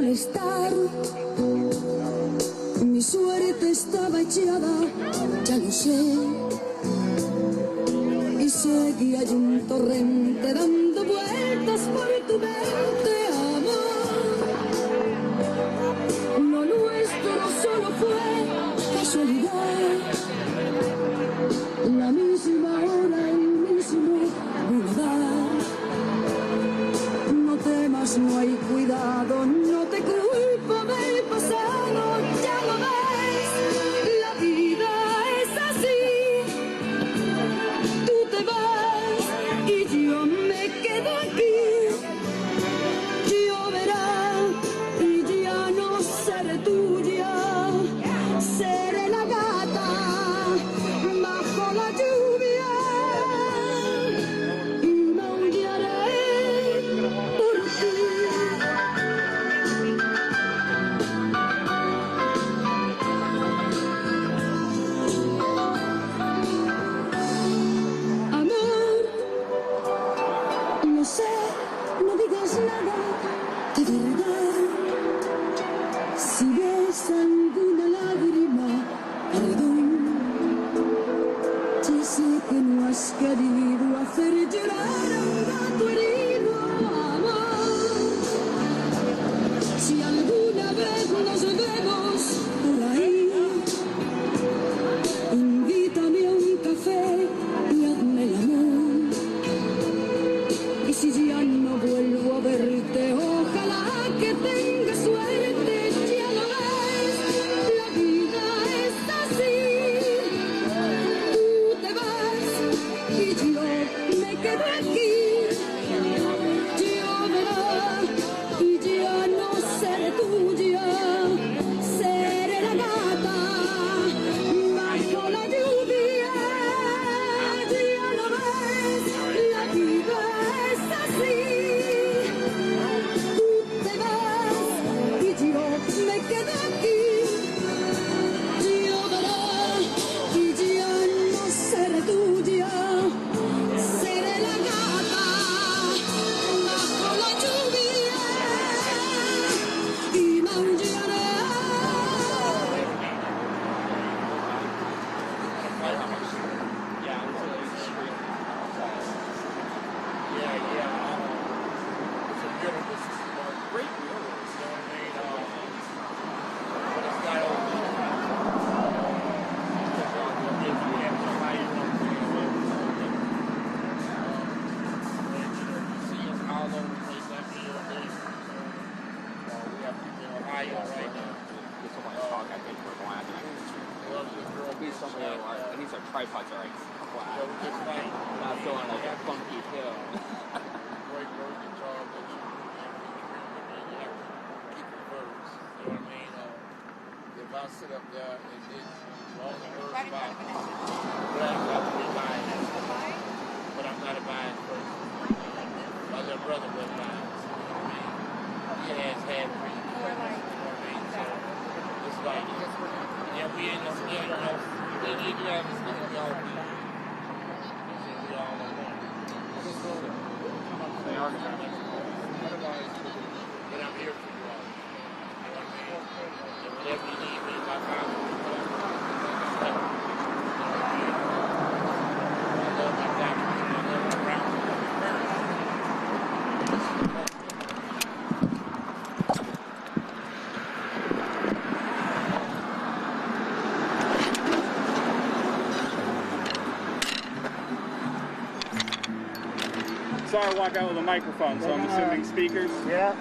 molestar. Mi suerte estaba echada, ya lo sé. Y seguía hay un torrente dando vueltas por tu mente, amor. Lo nuestro solo fue casualidad. La misma hora, el mismo lugar. No temas, no hay cuidado, no te culpo del pasado, ya lo ves, la vida es así. Tú te vas y yo me quedo aquí. Lloverá y ya no seré tuya, seré la gata bajo la lluvia y maullaré por ti. Amor, no sé, no digas nada de verdad. Si ves alguna lágrima, perdón. Ya sé que no has querido hacer llorar a un gato herido, amor. Si alguna vez nos vemos por ahí, invítame a un café y hazme el amor. Y si ya no vuelvo a verte, ojalá que tengas suerte, ya lo ves, la vida es así. Tú te vas y yo me quedo aquí. Lloverá y ya no seré tuya, seré la gata bajo la lluvia. Ya lo ves, la vida es así. Tú te vas y yo me quedo aquí. Lloverá y ya no seré tuya, seré la gata bajo la lluvia y maullaré. It's a beautiful, great murals, you know what I mean? But it's not over. If you have somebody you want to bring with, you see us all over the place like here and there. We have people in Ohio right now. Well, this girl These some of them are, these are tripods are like flat. so we just like, Not so on like a funky hill. great bird guitar, but you have to keep the birds. You know what I mean? If I sit up there and it's all the birds about, but I have to be buying it. But I'm not a buying person. My little brother was buying. You know what I mean? He has had three. You know what I mean? So it's like, yeah, we ain't no, we ain't no, we need to have this thing we all do. We all know one. But I'm here for you all. You know what I mean? And whatever you need me, my father, I love my family. I love my family. I love my parents. Sorry, I walk out with a microphone, so I'm assuming speakers. Yeah.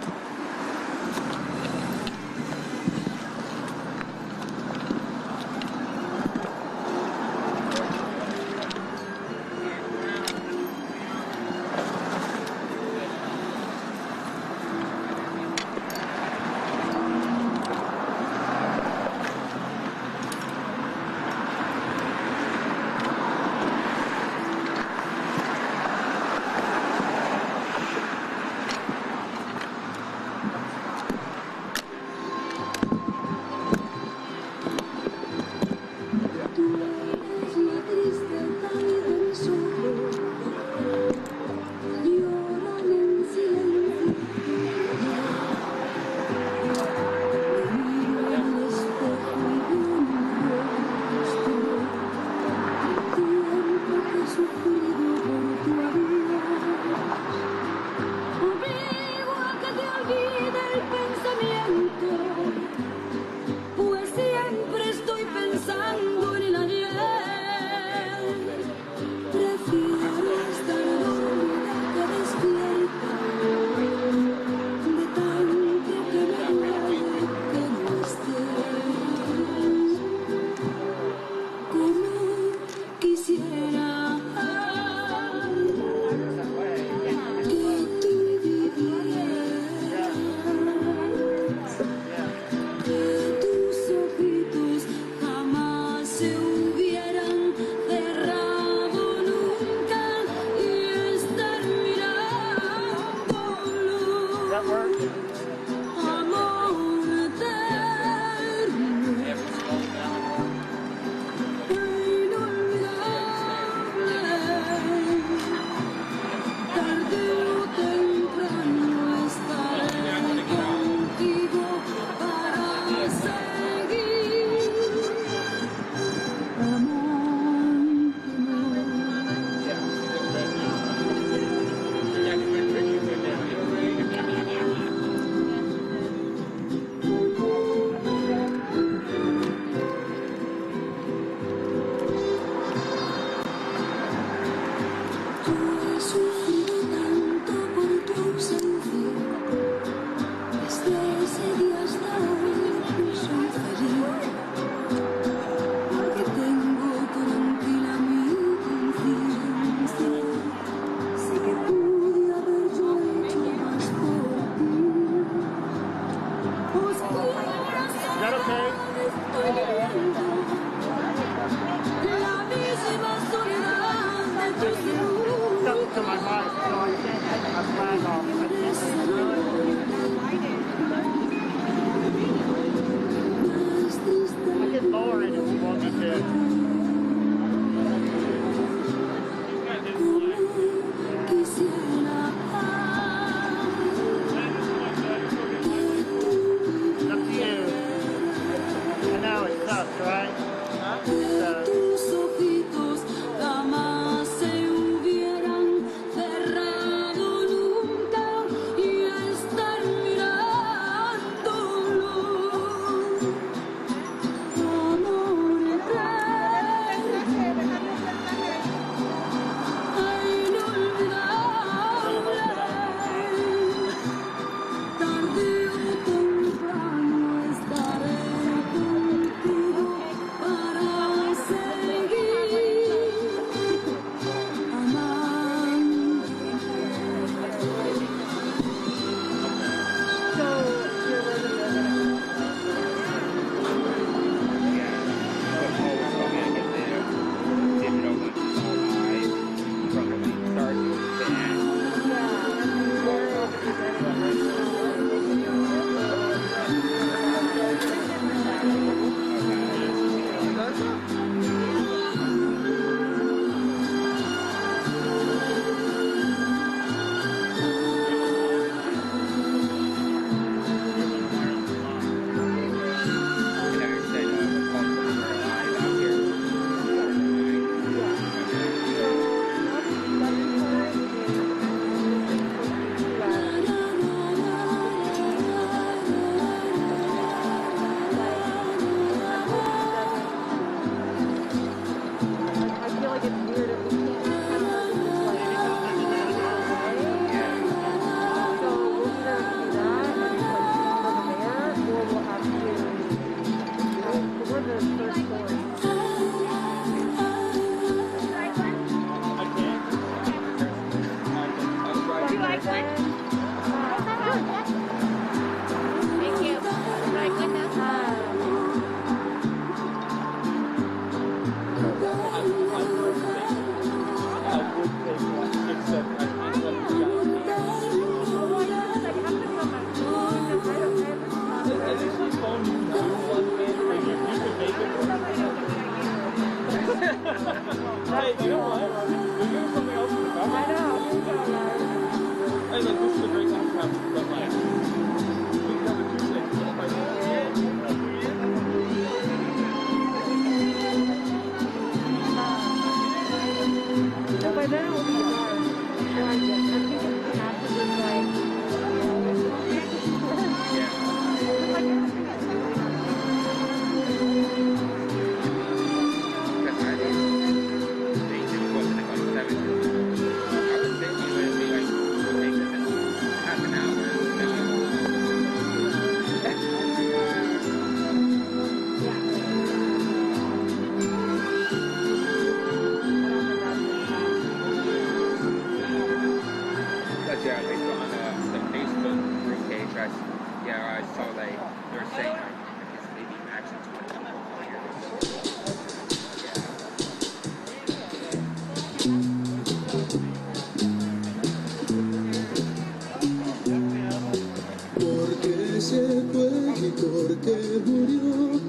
que murió,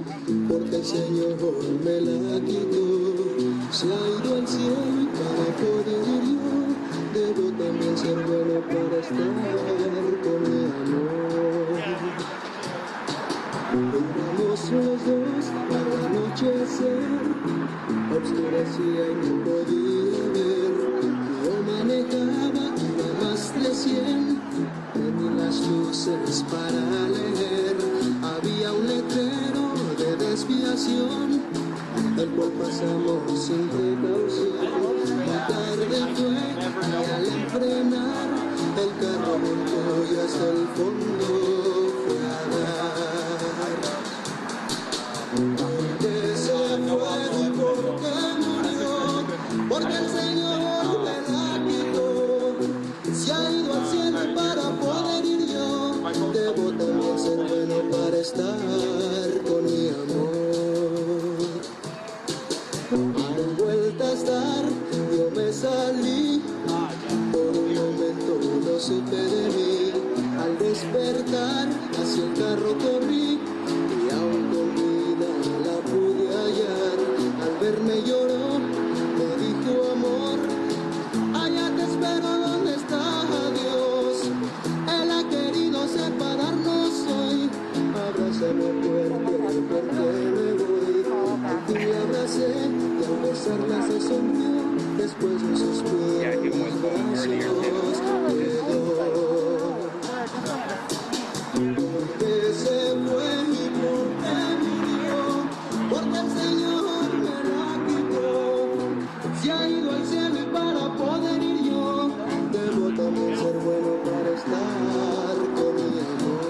porque el Señor me la quitó. Se ha ido al cielo y para poder ir yo, debo también ser bueno para estar con mi amor. Éramos los dos al anochecer, obscurecía y no podía ver. Yo manejaba, iba más de 100, prendí las luces para leer. Había un letrero de desviación, el cual pasamos sin precaución. La tarde fue y al enfrenar, el carro volcó y hasta el fondo fue a dar. Porque se fue y porque murió, porque el Señor me la quitó. Se ha ido al cielo y para poder ir yo, debo también ser bueno para estar con mi amor. A vueltas dar, yo me salí, por un momento no supe de mí. Al despertar, hacia el carro corrí, y aún con vida la pude hallar. Al verme lloró, me dijo amor, allá te espero donde está Dios. Él ha querido separarnos hoy. Abrázame fuerte porque me voy. Al fin la abracé y al besarla se sonrió. Después de sus brazos quedó. Porque se fue y porque murió, porque el Señor me la quitó. Se ha ido al cielo y para poder ir yo, debo también ser bueno para estar con mi amor.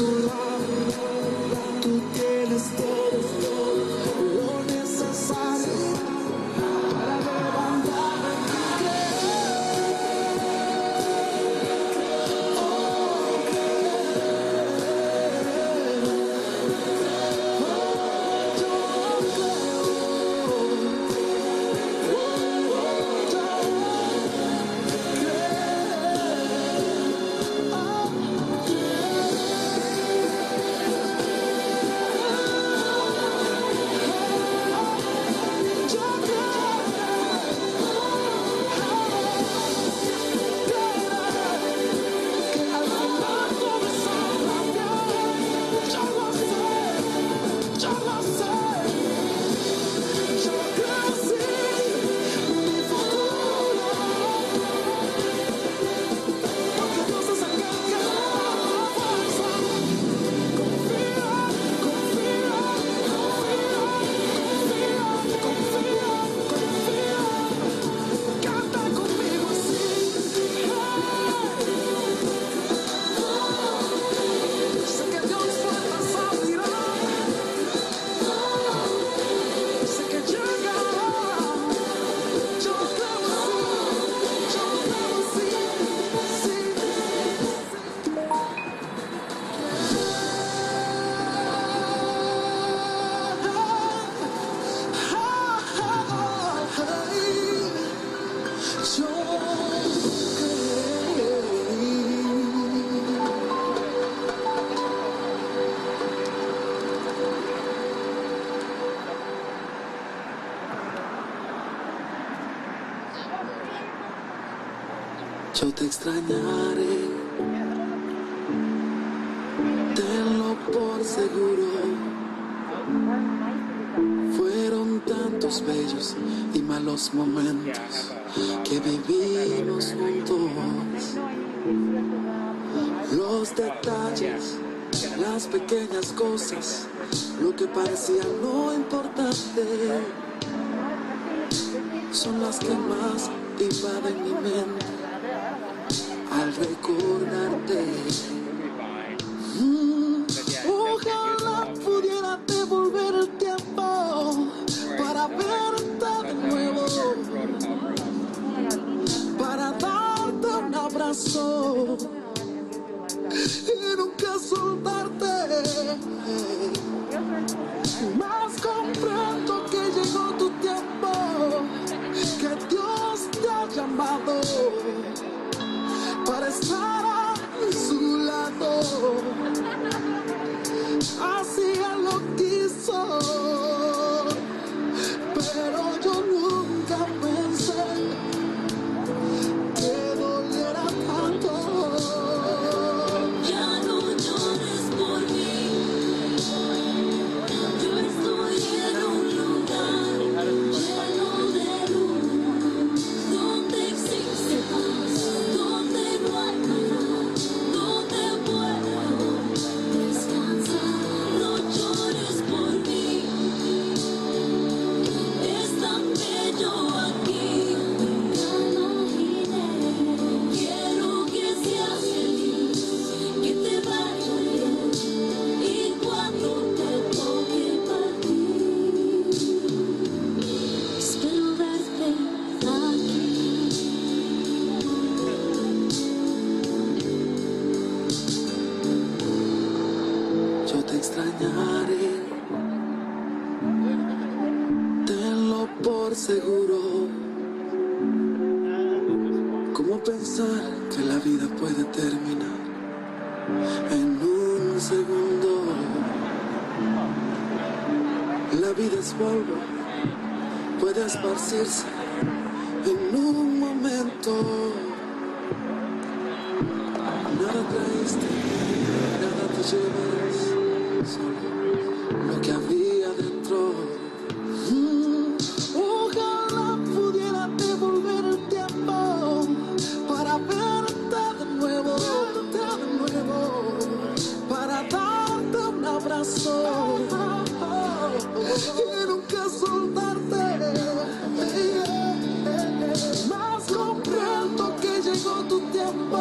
tu lado, tú tienes todo lo necesario para levantarme y yo te extrañaré, tenlo por seguro. Fueron tantos bellos y malos momentos que vivimos juntos. Los detalles, las pequeñas cosas, lo que parecía no importante, son las que más invaden mi mente al recordarte. Ojalá pudiera devolver el tiempo para verte de nuevo, para darte un abrazo y nunca soltarte. Más comprendo que llegó tu tiempo, que Dios te ha llamado para estar a su lado. Así Él lo quiso, pero yo nunca pensé que doliera tanto. Ya no llores por mí, yo estoy en un lugar lleno de luz, donde existe paz, donde no hay dolor, donde puedo descansar. No llores por mí, es tan bello aquí, ya no iré. Quiero que seas feliz, que te vaya bien, y cuando te toque partir, espero verte aquí. Yo te extrañaré, tenlo por seguro. ¿Cómo pensar que la vida puede terminar en un segundo? La vida es polvo, puede esparcirse en un momento. Nada traíste, nada te llevas, solo lo que había dentro. Ojalá pudiera devolver el tiempo para verte de nuevo, para darte un abrazo y nunca soltarte. Más comprendo que llegó tu tiempo.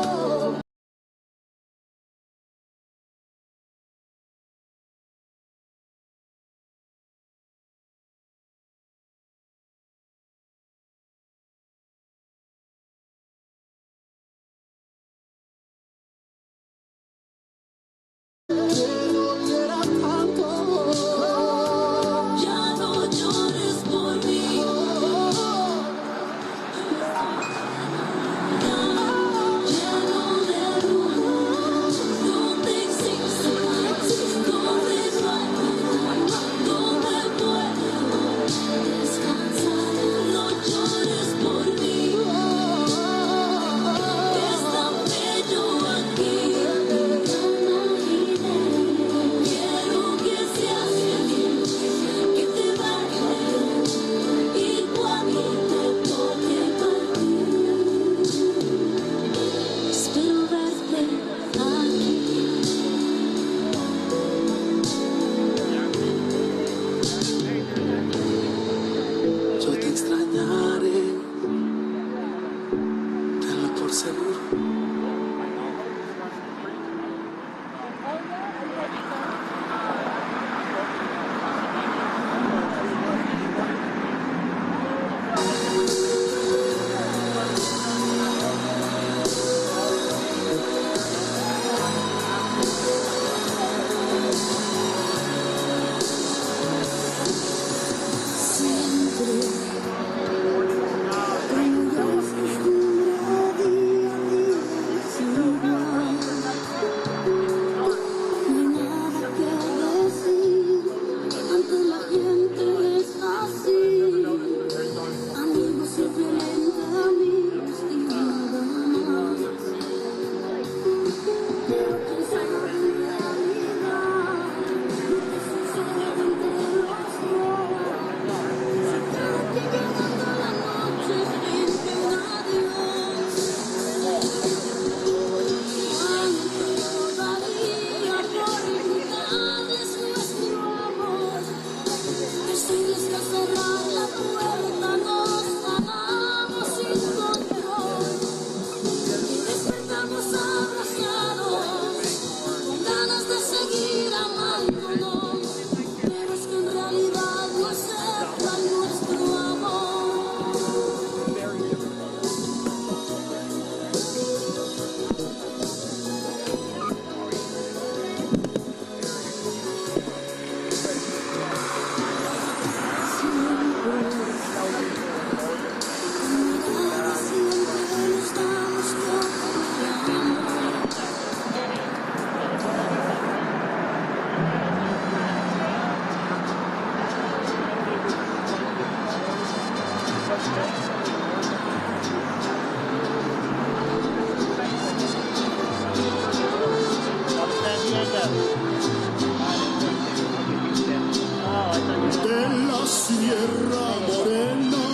sierra morena,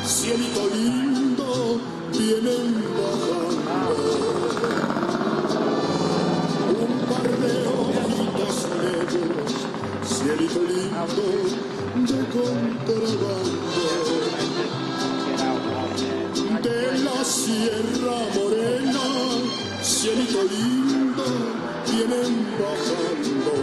cielito lindo, vienen bajando. Un par de ojitos negros, cielito lindo, de contrabando. De la sierra morena, cielito lindo, vienen bajando.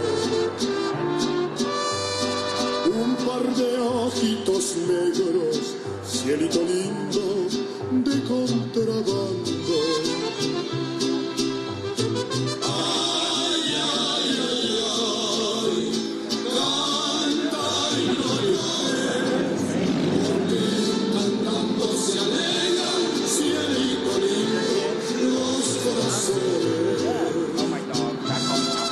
Un par de ojitos negros, cielito lindo, de contrabando. Ay, ay, ay, ay, canta y no llores, porque cantando se alegran, cielito lindo, los corazones. Oh my dog, back home now.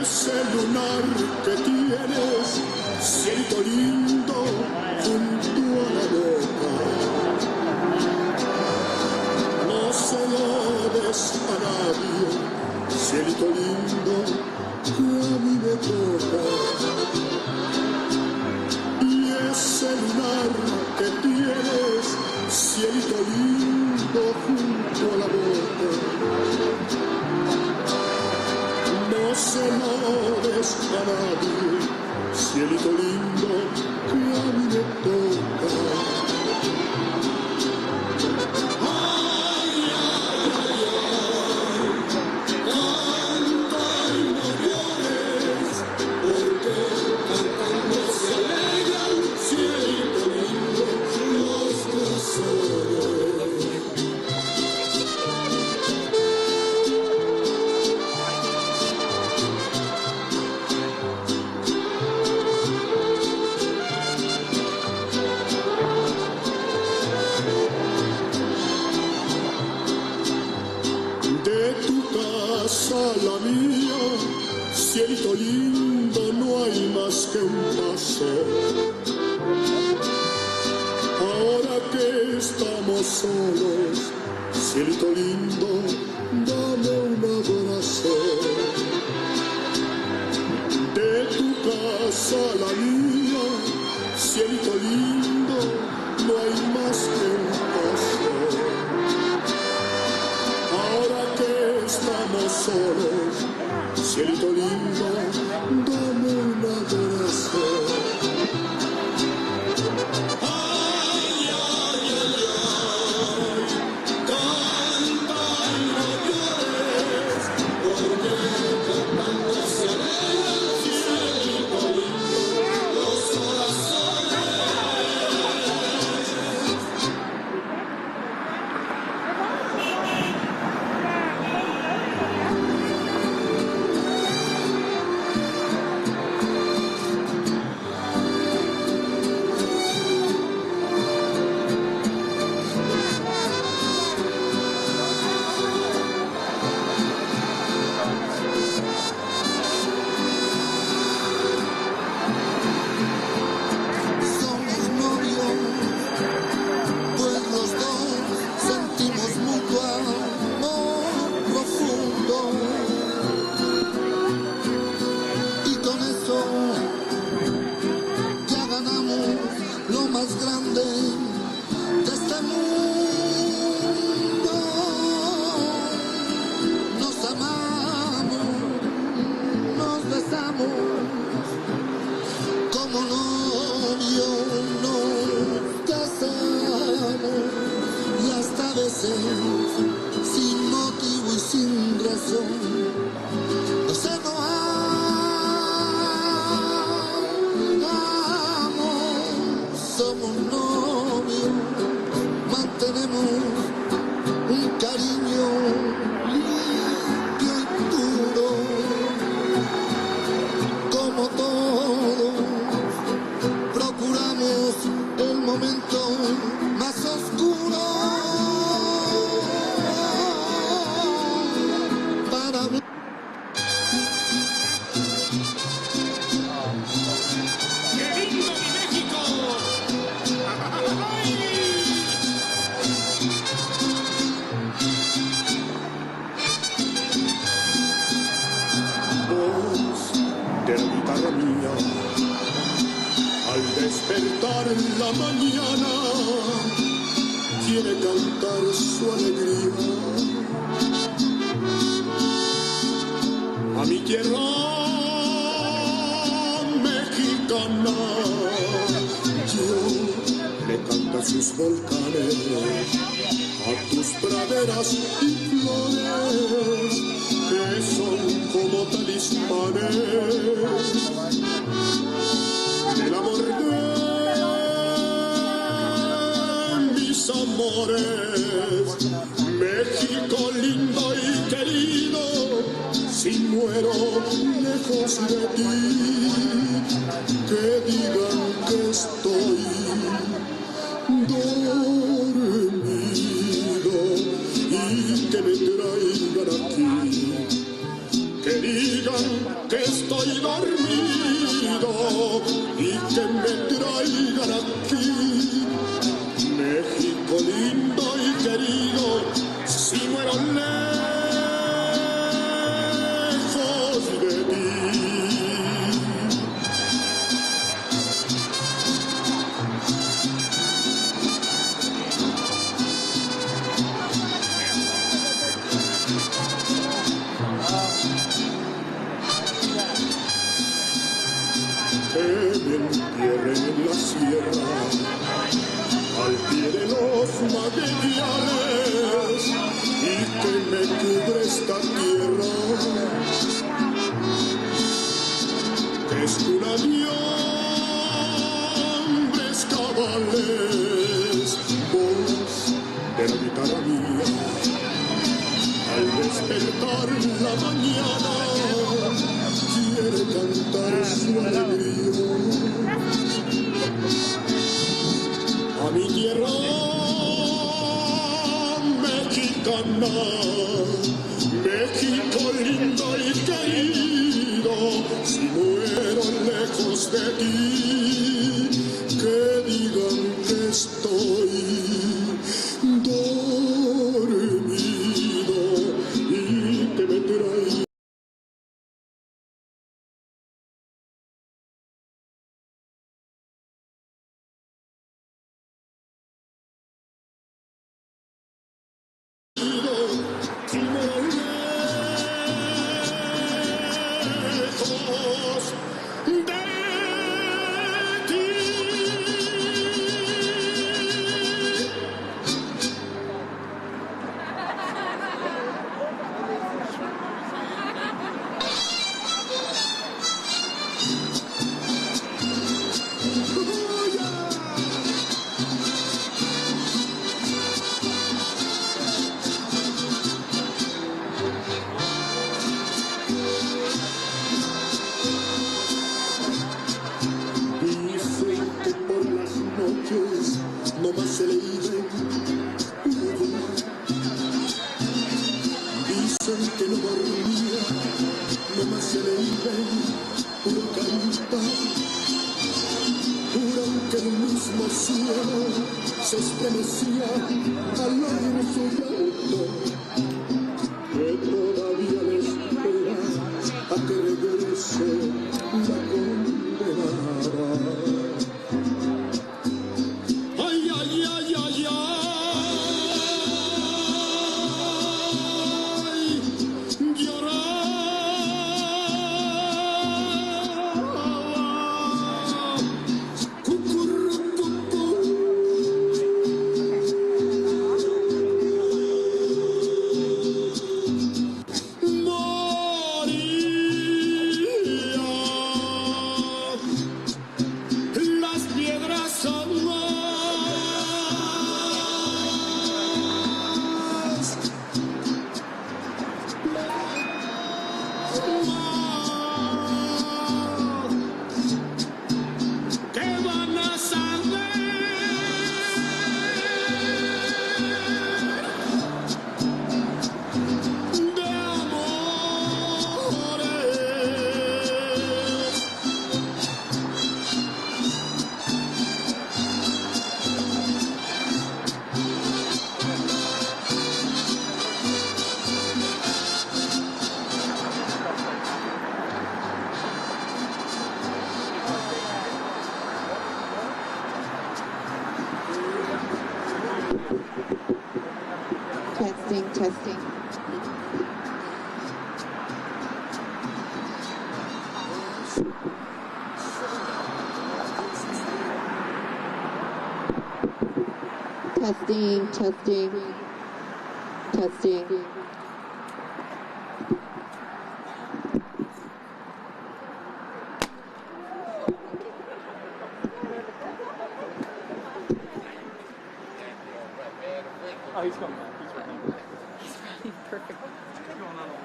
Ese lunar que tienes, cielito lindo, junto a la boca, no se lo des a nadie, cielito lindo, que a mí me toca. Y ese lunar que tienes, cielito lindo, junto a la boca, no se lo des a nadie, cielito lindo, que a mí me toca. Ay, ay, ay, ay, canta y no llores, porque cantando se alegran, cielito lindo, los corazones. De tu casa a la mía, cielito lindo, no hay más que un paso. Ahora que estamos solos, cielito lindo, dame un abrazo. De tu casa a la mía, cielito lindo, no hay más que un paso. Ahora que estamos solos, cielito lindo, dame un abrazo. Ay, ay, ay, ay, canta y no llores, porque cantando se alegran, cielito lindo, los corazones. despertar en la mañana quiere cantar su alegría. A mi tierra mexicana yo le canto a sus volcanes, a tus praderas y flores que son como talismanes del amor de mis amores. México lindo y querido, si muero lejos de ti, que digan que estoy dormido y que me traigan aquí, que digan que estoy dormido y que me traigan aquí. México lindo y querido, si muero lejos de ti. Que me entierren en la sierra, al pie de los manantiales, y que me cubra esta tierra, que es cuna de hombres cabales. Voz de la guitarra mía, al despertar la mañana, quiere cantar su alegría. A mi tierra mexicana, México lindo y querido, si muero lejos de ti, que digan que estoy dormido y que me traigan. No más se le iban, dicen que no dormía, no más se le iban, puro cantar, juran que el mismo cielo se estremecía al oír su llanto, que todavía le espera a que regrese la condenada. Testing. Testing, testing, testing. Oh, he's coming back. He's running. He's running perfect. What's going on over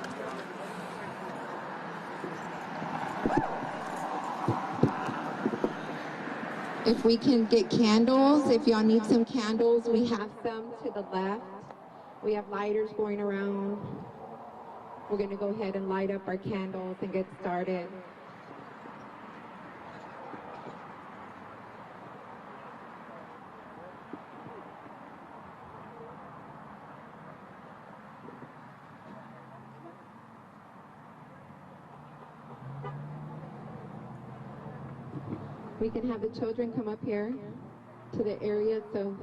there? If we can get candles, if y'all need some candles, we have some to the left. We have lighters going around. We're going to go ahead and light up our candles and get started. We can have the children come up here to the area so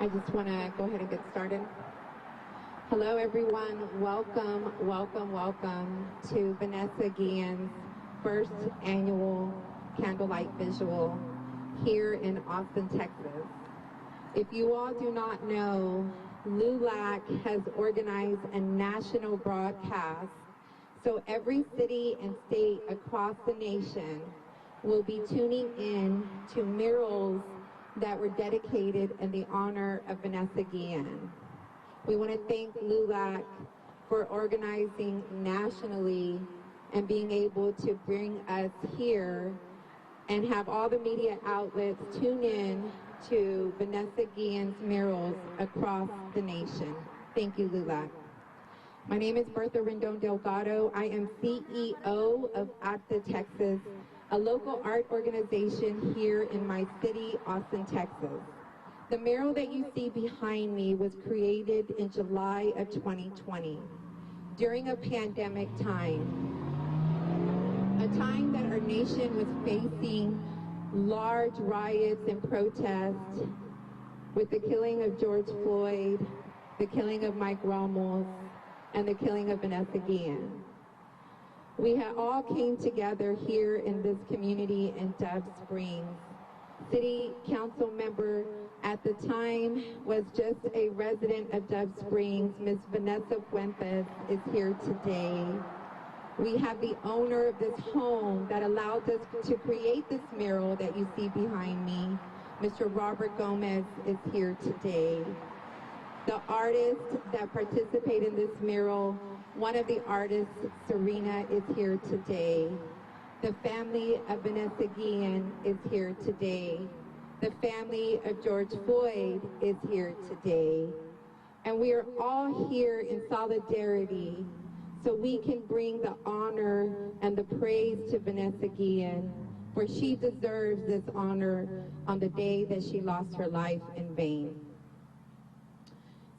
I just want to go ahead and get started. Hello, everyone. Welcome, welcome, welcome to Vanessa Guillen's first annual Candlelight Visual here in Austin, Texas. If you all do not know, LULAC has organized a national broadcast, so every city and state across the nation will be tuning in to murals that were dedicated in the honor of Vanessa Guillen. We want to thank LULAC for organizing nationally and being able to bring us here and have all the media outlets tune in to Vanessa Guillen's murals across the nation. Thank you, LULAC. My name is Bertha Rendon Delgado. I am CEO of Acta Texas, a local art organization here in my city, Austin, Texas. The mural that you see behind me was created in July of 2020, during a pandemic time, a time that our nation was facing large riots and protests with the killing of George Floyd, the killing of Mike Ramos, and the killing of Vanessa Guillen. We had all came together here in this community in Dove Springs. City council member at the time was just a resident of Dove Springs. Ms. Vanessa Fuentes is here today. We have the owner of this home that allowed us to create this mural that you see behind me. Mr. Robert Gomez is here today. The artist that participated in this mural, one of the artists, Serena, is here today. The family of Vanessa Guillen is here today. The family of George Floyd is here today. And we are all here in solidarity so we can bring the honor and the praise to Vanessa Guillen, for she deserves this honor on the day that she lost her life in vain.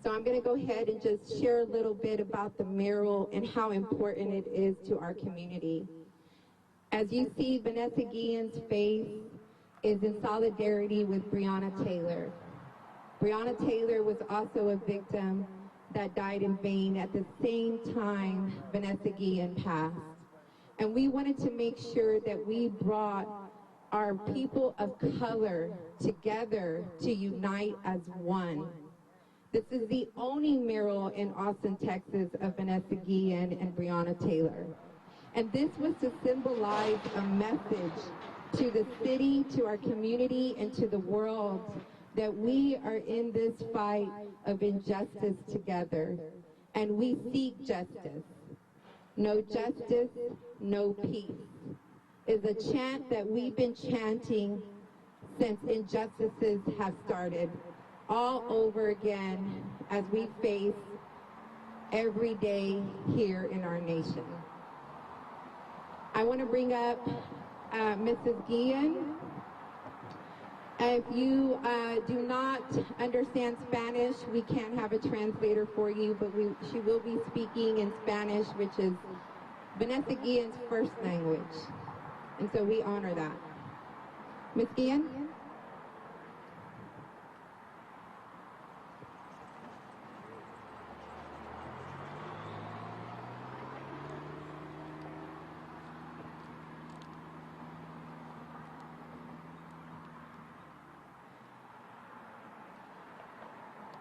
So I'm going to go ahead and just share a little bit about the mural and how important it is to our community. As you see, Vanessa Guillen's face is in solidarity with Breonna Taylor. Breonna Taylor was also a victim that died in vain at the same time Vanessa Guillen passed. And we wanted to make sure that we brought our people of color together to unite as one. This is the only mural in Austin, Texas of Vanessa Guillen and Breonna Taylor. And this was to symbolize a message to the city, to our community, and to the world that we are in this fight of injustice together, and we seek justice. No justice, no peace is a chant that we've been chanting since injustices have started all over again as we face every day here in our nation. I want to bring up Mrs. Guillen. If you do not understand Spanish, we can have a translator for you, but she will be speaking in Spanish, which is Vanessa Guillen's first language. And so we honor that. Ms. Guillen?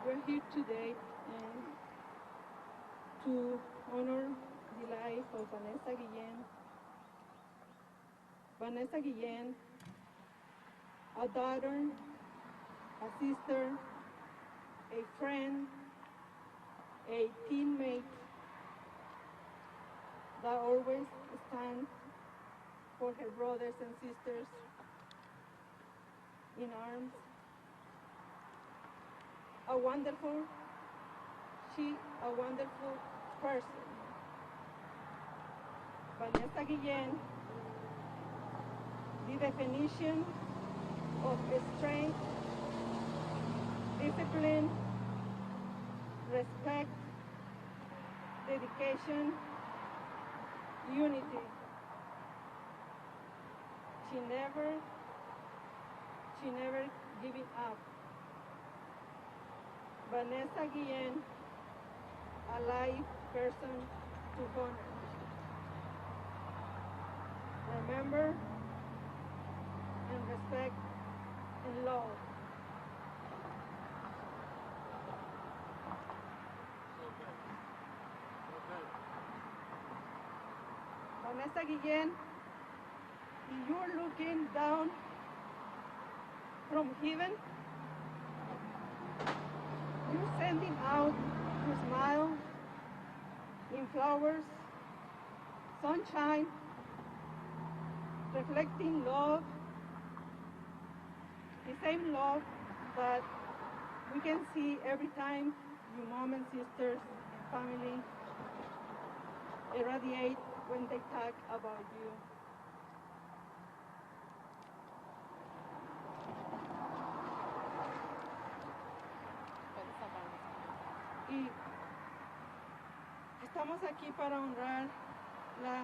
We're here today to honor the life of Vanessa Guillen. Vanessa Guillen, a daughter, a sister, a friend, a teammate that always stands for her brothers and sisters in arms. A wonderful person. Vanessa Guillen, the definition of strength, discipline, respect, dedication, unity. She never giving up. Vanessa Guillen, a live person to honor. Remember and respect and love. Vanessa Guillen, if you're looking down from heaven, you're sending out your smile in flowers, sunshine, reflecting love, the same love that we can see every time your mom and sisters and family irradiate when they talk about you. Y estamos aquí para honrar la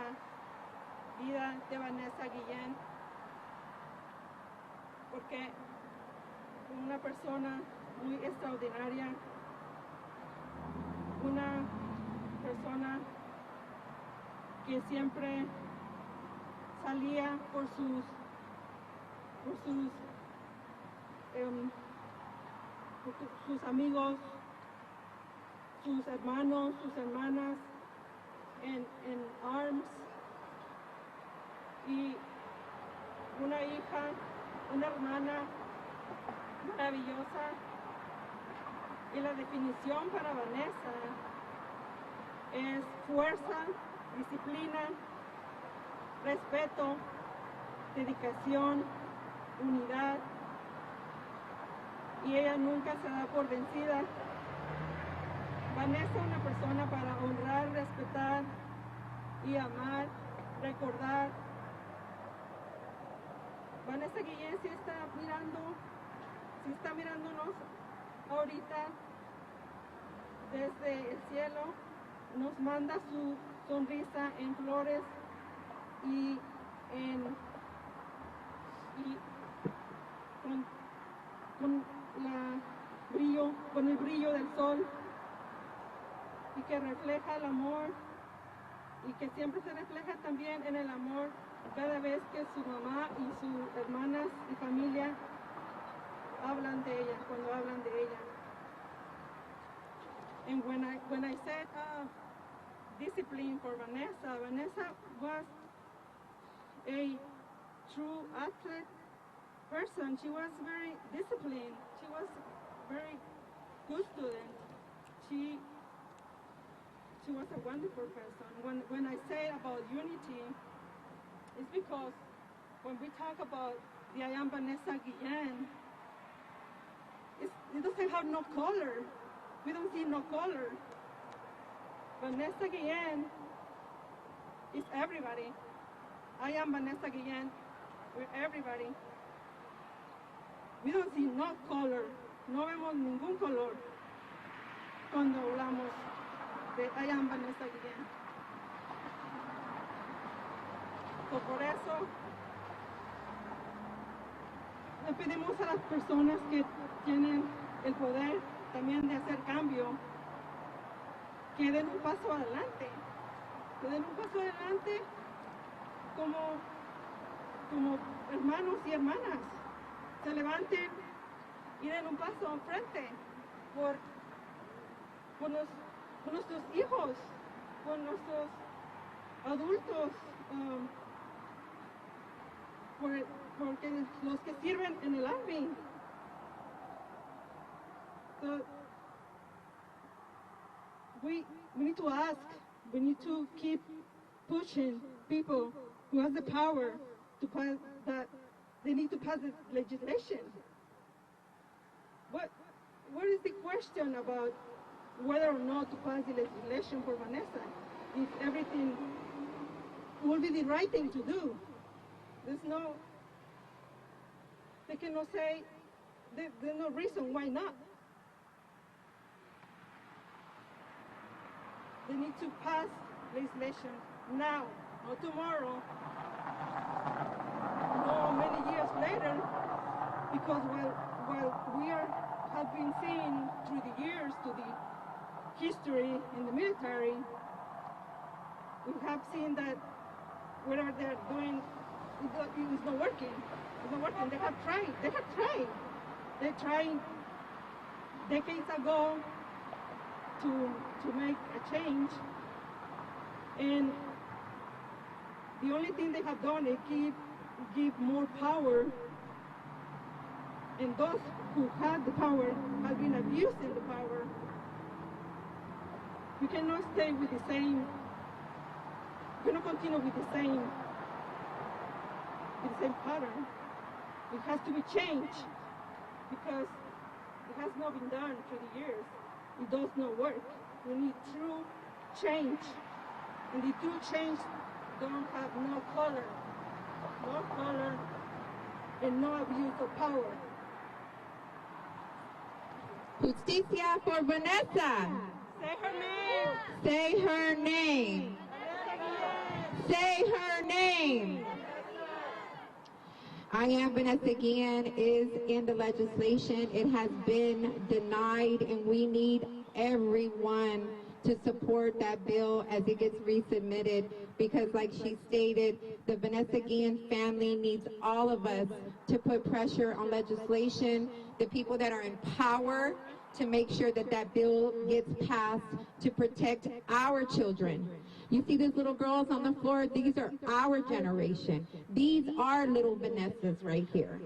vida de Vanessa Guillen, porque una persona muy extraordinaria, una persona que siempre salía por sus amigos, sus hermanos, sus hermanas en arms, y una hija, una hermana maravillosa. Y la definición para Vanessa es fuerza, disciplina, respeto, dedicación, unidad, y ella nunca se da por vencida. Vanessa es una persona para honrar, respetar y amar, recordar. Vanessa Guillen si está mirándonos ahorita desde el cielo, nos manda su sonrisa en flores y y con el brillo del sol, y que refleja el amor, y que siempre se refleja también en el amor cada vez que su mamá y sus hermanas y familia hablan de ella, cuando hablan de ella. And when I said discipline for Vanessa, Vanessa was a true athlete person. She was very disciplined. She was very good student. She was a wonderful person. When I say about unity, it's because when we talk about the I am Vanessa Guillen, it doesn't have no color. We don't see no color. Vanessa Guillen is everybody. I am Vanessa Guillen. We're everybody. We don't see no color. No vemos ningún color cuando hablamos de I am Vanessa Guillen. So por eso le pedimos a las personas que tienen el poder también de hacer cambio, que den un paso adelante, como hermanos y hermanas, se levanten y den un paso al frente por nuestros hijos, por nuestros adultos, porque los que sirven en el Army. So we need to ask, we need to keep pushing people who have the power to pass that. They need to pass the legislation. What is the question about whether or not to pass the legislation for Vanessa? If everything will be the right thing to do, they cannot say, there's no reason why not. They need to pass legislation now, not tomorrow, not many years later, because while we have been seeing through the years to the history in the military, we have seen that whatever they're doing is not working. It's not working. They have tried. They tried decades ago to make a change, and the only thing they have done is give more power, and those who had the power have been abusing the power. We cannot stay with the same, we cannot continue with the same pattern. It has to be changed, because it has not been done through the years. It does not work. We need true change. And the true change don't have no color, and no abuse of power. Justicia for Vanessa. Say her name. Say her name. Say her name. I am Vanessa Guillen is in the legislation. It has been denied, and we need everyone to support that bill as it gets resubmitted, because like she stated, the Vanessa Guillen family needs all of us to put pressure on legislation, the people that are in power, to make sure that that bill gets passed to protect our children. You see these little girls on the floor? These are our generation. These are little Vanessas right here.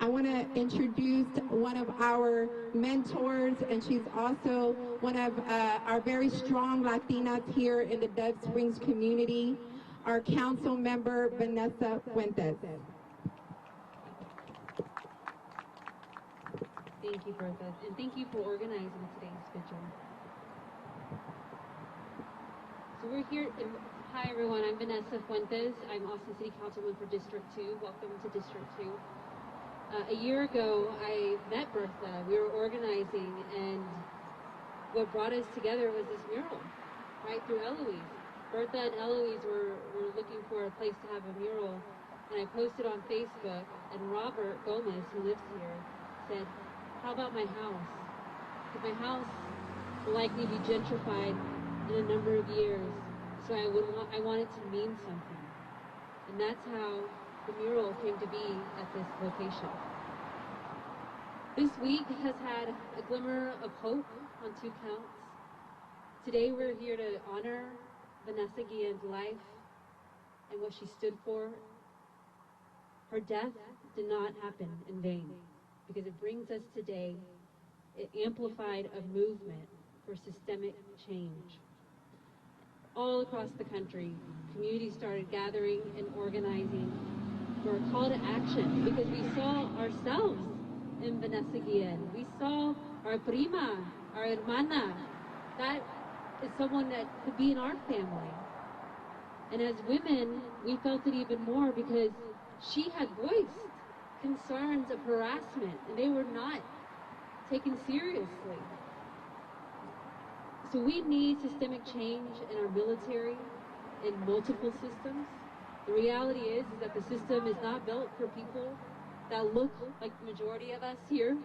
I want to introduce one of our mentors, and she's also one of our very strong Latinas here in the Dove Springs community, our council member, Vanessa Fuentes. Thank you, Bertha, and thank you for organizing today's vigil. So we're here. Hi, everyone. I'm Vanessa Fuentes. I'm Austin City Councilman for District 2. Welcome to District 2. A year ago, I met Bertha. We were organizing, and what brought us together was this mural, right through Eloise. Bertha and Eloise were looking for a place to have a mural, and I posted on Facebook, and Robert Gomez, who lives here, said, how about my house? Because my house will likely be gentrified in a number of years, so I want it to mean something. And that's how the mural came to be at this location. This week has had a glimmer of hope on 2 counts. Today we're here to honor Vanessa Guillen's life and what she stood for. Her death did not happen in vain, because it brings us today. It amplified a movement for systemic change. All across the country, communities started gathering and organizing for a call to action, because we saw ourselves in Vanessa Guillen. We saw our prima, our hermana. That is someone that could be in our family. And as women, we felt it even more because she had voiced concerns of harassment, and they were not taken seriously. So we need systemic change in our military, in multiple systems. The reality is that the system is not built for people that look like the majority of us here.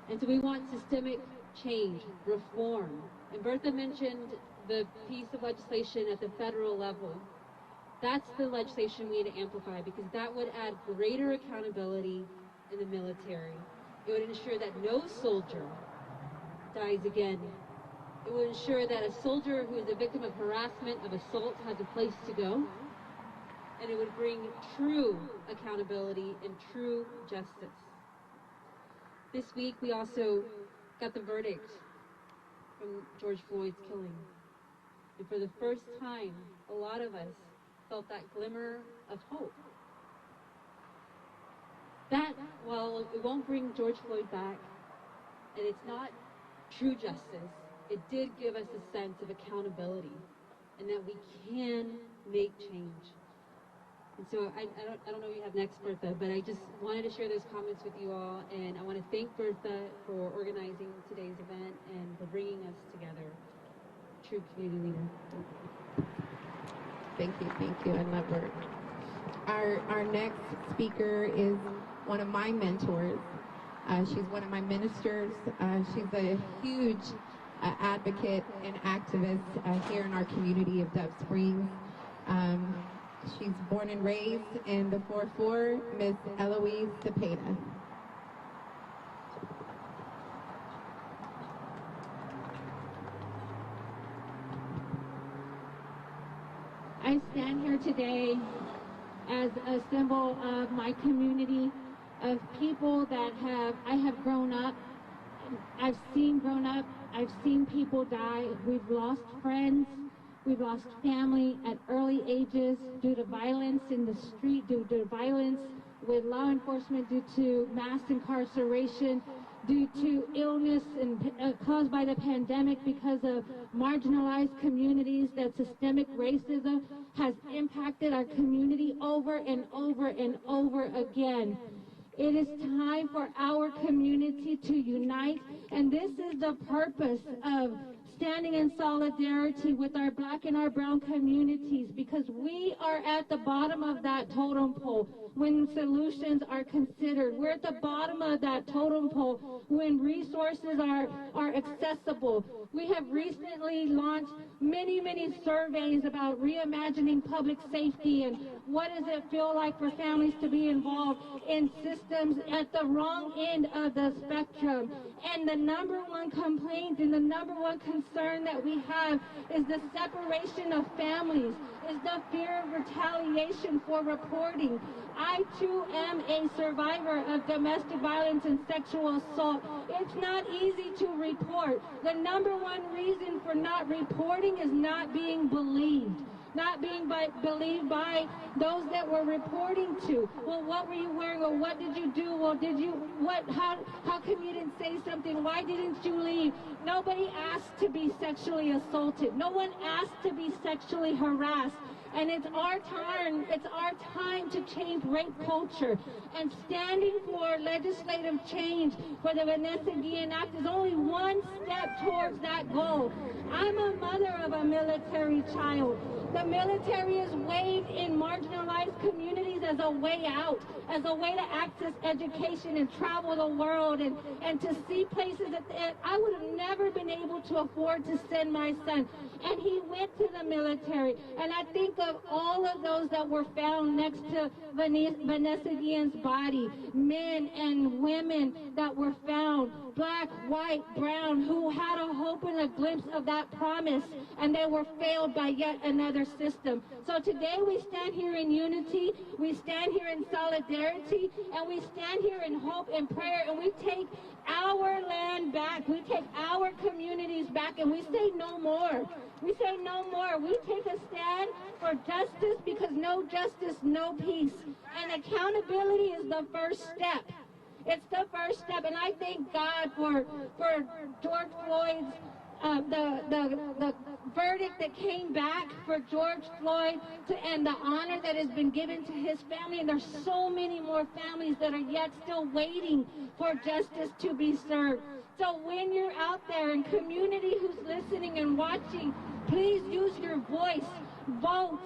And so we want systemic change, reform. And Bertha mentioned the piece of legislation at the federal level. That's the legislation we need to amplify, because that would add greater accountability in the military. It would ensure that no soldier dies again. It would ensure that a soldier who is a victim of harassment, of assault, has a place to go. And it would bring true accountability and true justice. This week we also got the verdict from George Floyd's killing. And for the first time, a lot of us felt that glimmer of hope. That, while it won't bring George Floyd back, and it's not true justice, it did give us a sense of accountability and that we can make change. And so I don't know what you have next, Bertha, but I just wanted to share those comments with you all, and I want to thank Bertha for organizing today's event and for bringing us together. True community leader. Thank you, I love her. Our next speaker is one of my mentors. She's one of my ministers. She's a huge advocate and activist here in our community of Dove Springs. She's born and raised in the 4-4, Miss Eloise Cepeda. I stand here today as a symbol of my community, of people that I have grown up. I've seen people die. We've lost friends. We've lost family at early ages due to violence in the street, due to violence with law enforcement, due to mass incarceration, due to illness and caused by the pandemic because of marginalized communities. That systemic racism has impacted our community over and over and over again. It is time for our community to unite, and this is the purpose of standing in solidarity with our Black and our brown communities, because we are at the bottom of that totem pole when solutions are considered. We're at the bottom of that totem pole when resources are accessible. We have recently launched many surveys about reimagining public safety and what does it feel like for families to be involved in systems at the wrong end of the spectrum. And the number one complaint and the number one concern that we have is the separation of families, is the fear of retaliation for reporting. I too am a survivor of domestic violence and sexual assault. It's not easy to report. The number one reason for not reporting is not being believed. Not being believed by those that we're reporting to. Well, what were you wearing, or what did you do? Well, how come you didn't say something? Why didn't you leave? Nobody asked to be sexually assaulted. No one asked to be sexually harassed. And it's our time to change rape culture. And standing for legislative change for the Vanessa Guillen Act is only one step towards that goal. I'm a mother of a military child. The military is weighed in marginalized communities as a way out, as a way to access education and travel the world and to see places that I would have never been able to afford to send my son. And he went to the military. And I think of all of those that were found next to Vanessa Guillen's body, men and women that were found, black, white, brown, who had a hope and a glimpse of that promise, and they were failed by yet another system. So today we stand here in unity, we stand here in solidarity, and we stand here in hope and prayer, and we take our land back, we take our communities back, and we say no more. We say no more. We take a stand for justice, because no justice, no peace. And accountability is the first step. It's the first step, and I thank God for George Floyd's the verdict that came back for George Floyd, and the honor that has been given to his family. And there's so many more families that are yet still waiting for justice to be served. So when you're out there in community who's listening and watching, please use your voice, vote,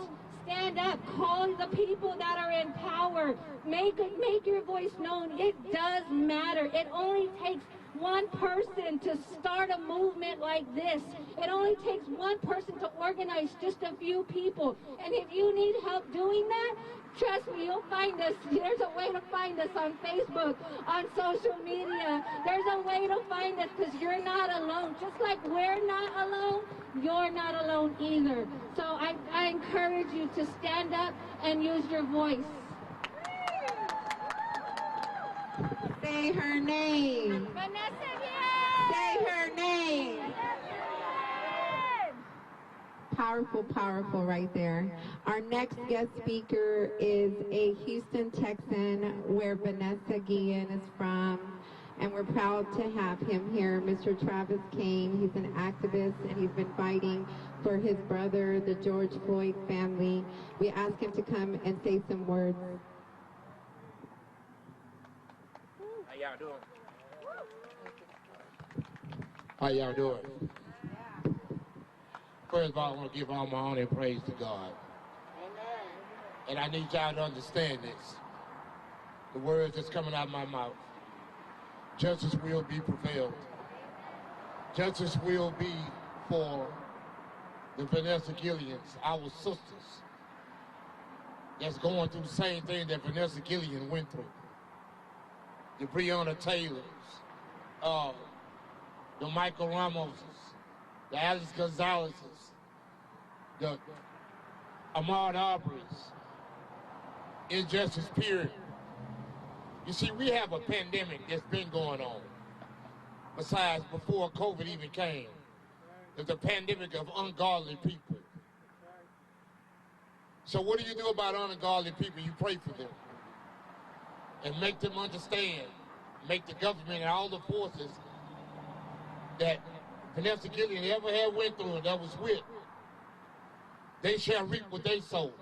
stand up, call the people that are in power, make your voice known. It does matter. It only takes one person to start a movement like this. It only takes one person to organize just a few people. And if you need help doing that, trust me, you'll find us. There's a way to find us on Facebook, on social media. There's a way to find us, because you're not alone. Just like we're not alone, you're not alone either. So I encourage you to stand up and use your voice. Say her name. Vanessa Guillen! Say her name. Powerful, powerful right there. Our next guest speaker is a Houston Texan, where Vanessa Guillen is from, and we're proud to have him here, Mr. Travis Kane. He's an activist, and he's been fighting for his brother, the George Floyd family. We ask him to come and say some words. How y'all doing? How y'all doing? First of all, I want to give all my honor and praise to God. Amen. And I need y'all to understand this. The words that's coming out of my mouth. Justice will be prevailed. Justice will be for the Vanessa Guillens, our sisters, that's going through the same thing that Vanessa Guillen went through. The Breonna Taylors, the Michael Ramoses, the Alice Gonzalez's, the Ahmaud Arbery's, injustice period. You see, we have a pandemic that's been going on. Besides, before COVID even came, there's a pandemic of ungodly people. So what do you do about ungodly people? You pray for them and make them understand, make the government and all the forces that Vanessa Guillen ever had went through and that was with, they shall reap what they sow.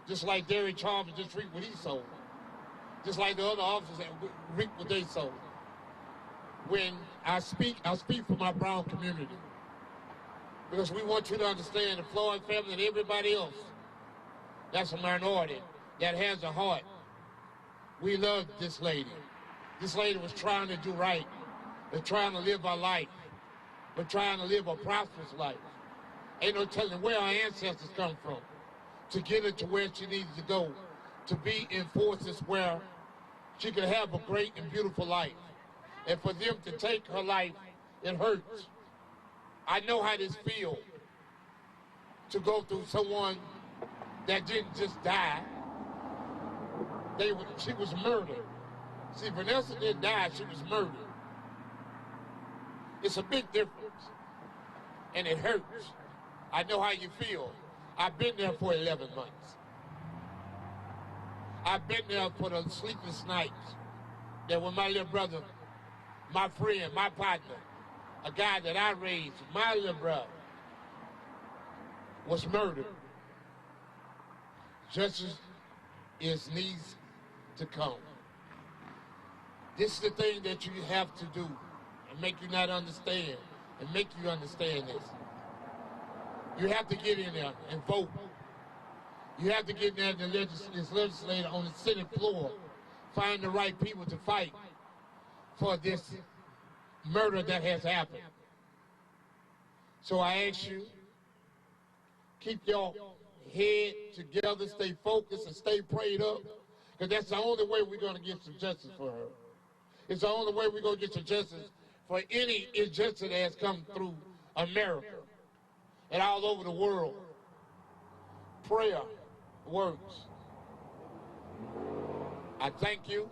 Just like Derek Chalmers just reaped what he sowed. Just like the other officers that reap what they sowed. When I speak for my brown community. Because we want you to understand the Floyd family and everybody else that's a minority that has a heart. We love this lady. This lady was trying to do right. They're trying to live our life. We're trying to live a prosperous life. Ain't no telling where our ancestors come from to get her to where she needs to go, to be in forces where she could have a great and beautiful life. And for them to take her life, it hurts. I know how this feels to go through someone that didn't just die. She was murdered. See, Vanessa didn't die, she was murdered. It's a big difference, and it hurts. I know how you feel. I've been there for 11 months. I've been there for the sleepless nights that when my little brother, my friend, my partner, a guy that I raised, my little brother, was murdered. Justice needs to come. This is the thing that you have to do and make you not understand and make you understand this. You have to get in there and vote. You have to get in there and this legislator on the Senate floor, find the right people to fight for this murder that has happened. So I ask you, keep your head together, stay focused, and stay prayed up, because that's the only way we're going to get some justice for her. It's the only way we're going to get some justice for any injustice that has come through America and all over the world. Prayer works. I thank you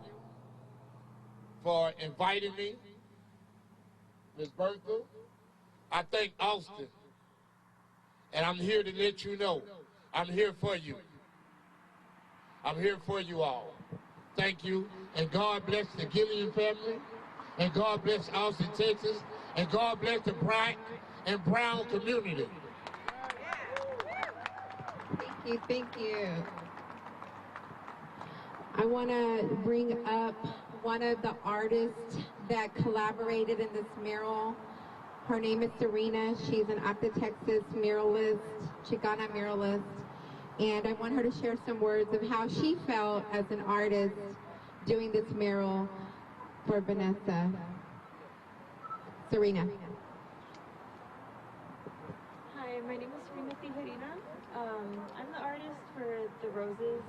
for inviting me, Ms. Bertha. I thank Austin, and I'm here to let you know I'm here for you. I'm here for you all. Thank you, and God bless the Guillen family, and God bless Austin, Texas, and God bless the Black and Brown community. Thank you, thank you. I want to bring up one of the artists that collaborated in this mural. Her name is Serena. She's an Acta Texas muralist, Chicana muralist. And I want her to share some words of how she felt as an artist doing this mural for Vanessa. Serena. Hi, my name is Serena Tijerina. I'm the artist for the roses.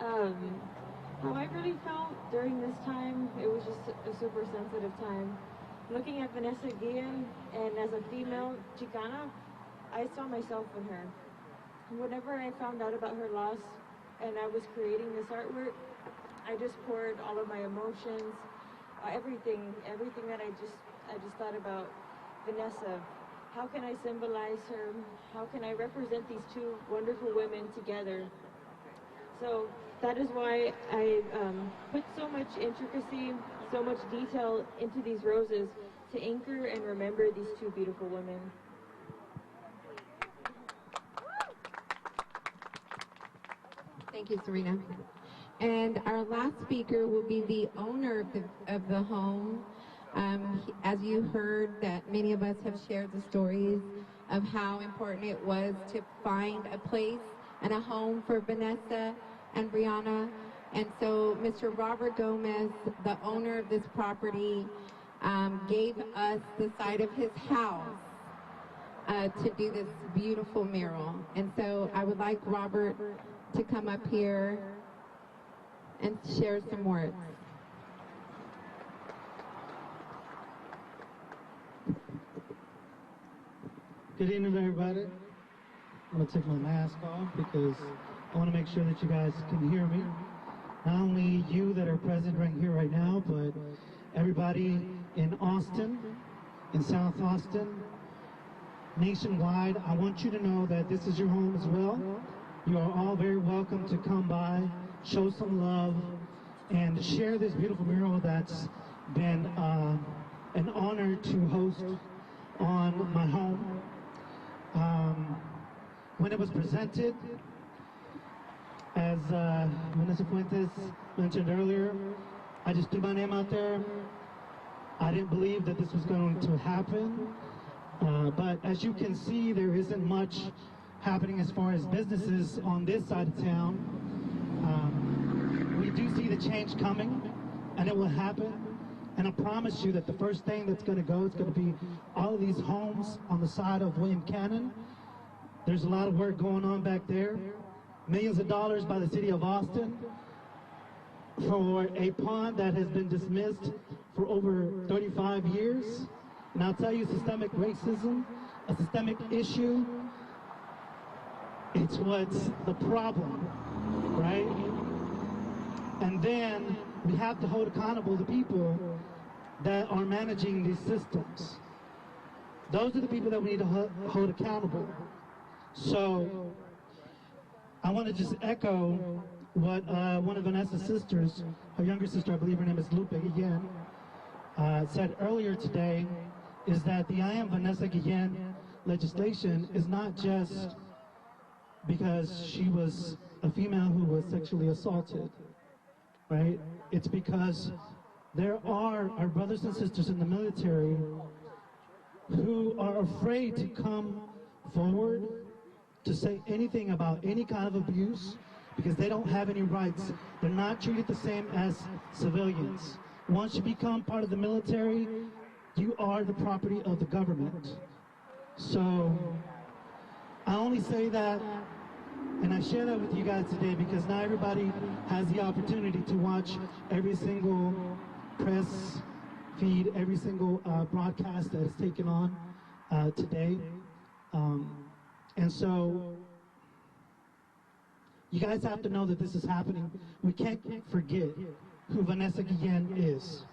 How I really felt during this time, it was just a super sensitive time. Looking at Vanessa Guillen, and as a female Chicana, I saw myself in her. Whenever I found out about her loss and I was creating this artwork, I just poured all of my emotions, everything that I just thought about Vanessa. How can I symbolize her? How can I represent these two wonderful women together? So that is why I put so much intricacy, so much detail into these roses to anchor and remember these two beautiful women. Thank you, Serena. And our last speaker will be the owner of the home. As you heard, that many of us have shared the stories of how important it was to find a place and a home for Vanessa and Brianna. And so Mr. Robert Gomez, the owner of this property, gave us the site of his house to do this beautiful mural. And so I would like Robert to come up here and share some words. Good evening, everybody. I'm going to take my mask off because I want to make sure that you guys can hear me. Not only you that are present right here right now, but everybody in Austin, in South Austin, nationwide. I want you to know that this is your home as well. You are all very welcome to come by, show some love, and share this beautiful mural that's been an honor to host on my home. When it was presented, as Vanessa Fuentes mentioned earlier, I just threw my name out there. I didn't believe that this was going to happen, but as you can see, there isn't much happening as far as businesses on this side of town. We do see the change coming, and it will happen. And I promise you that the first thing that's going to go is going to be all of these homes on the side of William Cannon. There's a lot of work going on back there. Millions of dollars by the city of Austin for a pond that has been dismissed for over 35 years. And I'll tell you, systemic racism, a systemic issue, it's what's the problem, right? And then we have to hold accountable the people that are managing these systems. Those are the people that we need to hold accountable. So I want to just echo what one of Vanessa's sisters, her younger sister, I believe her name is Lupe Guillen, said earlier today, is that the I Am Vanessa Guillen legislation is not just because she was a female who was sexually assaulted, right? It's because there are our brothers and sisters in the military who are afraid to come forward to say anything about any kind of abuse because they don't have any rights. They're not treated the same as civilians. Once you become part of the military, you are the property of the government. So I only say that, and I share that with you guys today because not everybody has the opportunity to watch every single press feed, every single broadcast that is taken on today. And so you guys have to know that this is happening. We can't forget who Vanessa Guillen is.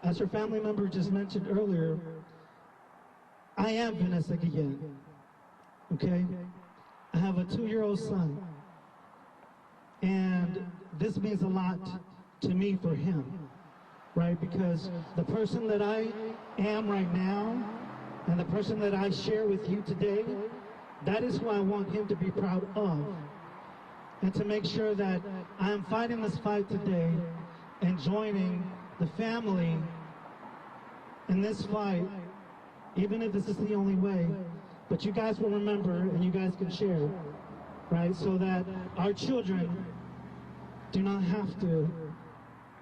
As her family member just mentioned earlier, I am Vanessa Guillen, okay? I have a 2-year-old son, and this means a lot to me for him, right? Because the person that I am right now and the person that I share with you today, that is who I want him to be proud of, and to make sure that I am fighting this fight today and joining the family in this fight, even if this is the only way. But you guys will remember and you guys can share, right? So that our children do not have to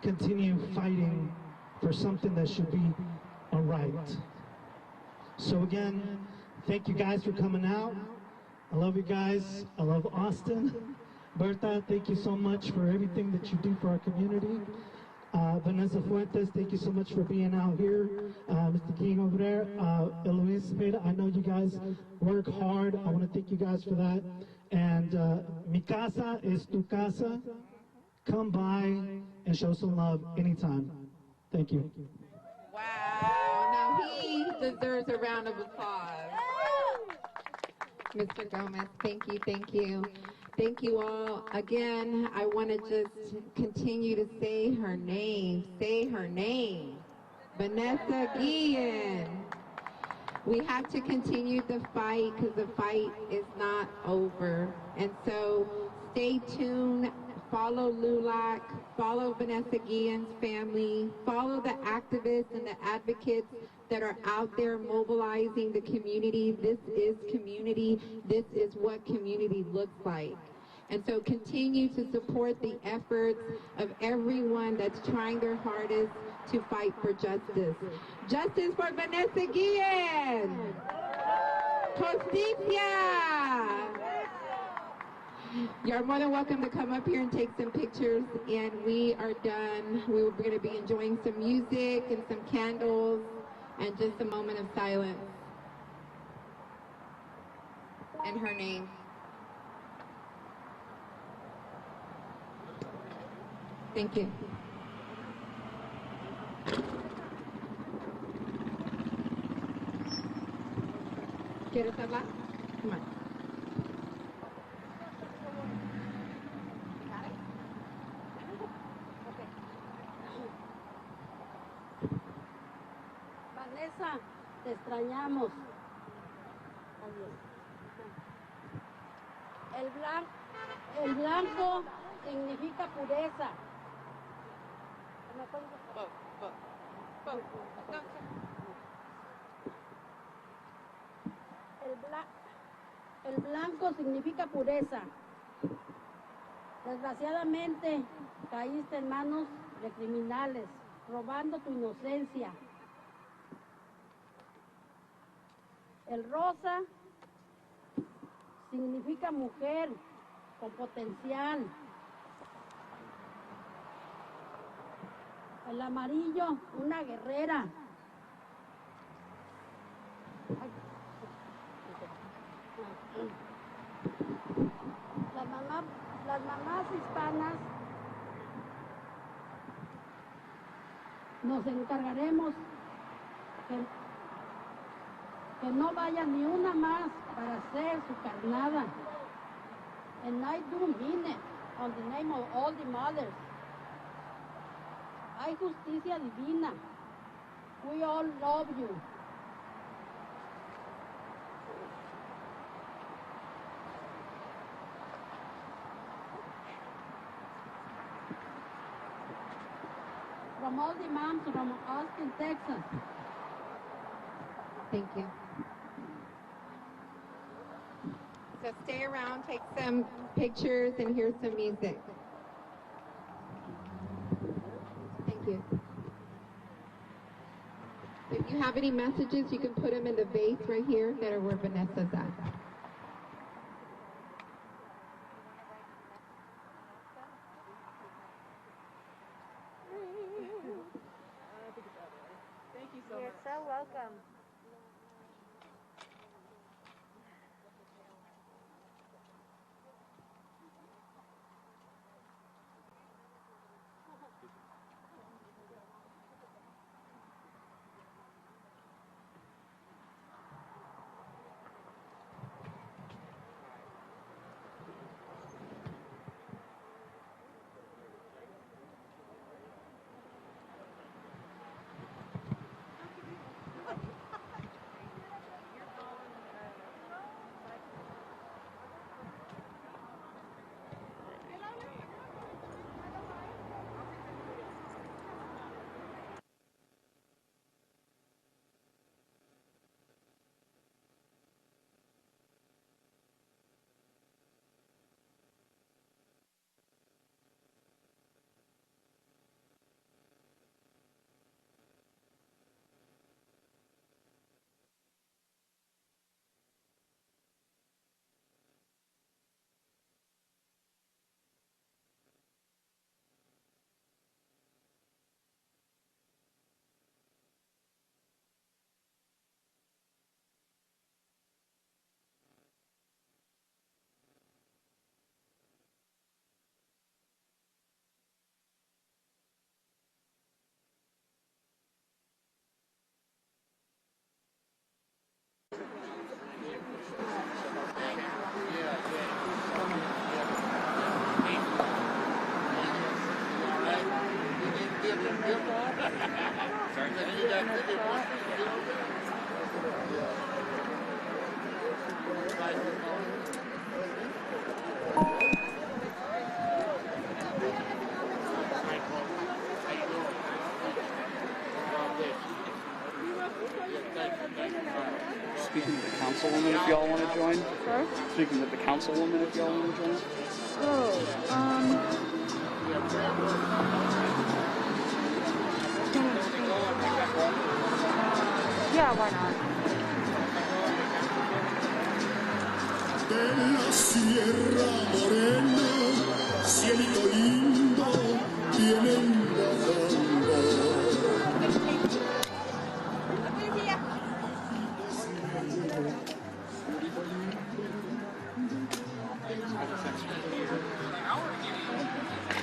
continue fighting for something that should be a right. So again, thank you guys for coming out. I love you guys. I love Austin. Berta, thank you so much for everything that you do for our community. Vanessa Fuentes, thank you so much for being out here. Mr. King over there, Eloise Peda, I know you guys work hard. I want to thank you guys for that. And mi casa es tu casa. Come by and show some love anytime. Thank you. Wow, now he deserves a round of applause. Mr. Gomez, thank you, thank you. Thank you all. Again, I want to just continue to say her name. Say her name. Vanessa Guillen. We have to continue the fight because the fight is not over. And so stay tuned. Follow LULAC. Follow Vanessa Guillen's family. Follow the activists and the advocates that are out there mobilizing the community. This is community. This is what community looks like. And so continue to support the efforts of everyone that's trying their hardest to fight for justice. Justice for Vanessa Guillen! Justicia! You're more than welcome to come up here and take some pictures, and we are done. We're going to be enjoying some music and some candles and just a moment of silence. And her name. Thank you. ¿Quieres hablar? Come on. Vanessa, te extrañamos. El blanco significa pureza. El blanco significa pureza. Desgraciadamente caíste en manos de criminales, robando tu inocencia. El rosa significa mujer con potencial. El amarillo, una guerrera. Las mamás hispanas nos encargaremos que no vaya ni una más para hacer su carnada. And I do mean it on the name of all the mothers. Hay justicia divina. We all love you. all the moms from Austin, Texas. Thank you. So stay around, take some pictures, and hear some music. Thank you. If you have any messages, you can put them in the vase right here that are where Vanessa's at. Thank you so much. You're so welcome. Speaking of the councilwoman, if y'all want to join. Sorry? Speaking of the councilwoman, if y'all want to join. Yeah, why not? De la Sierra Morena, cielito lindo, tienen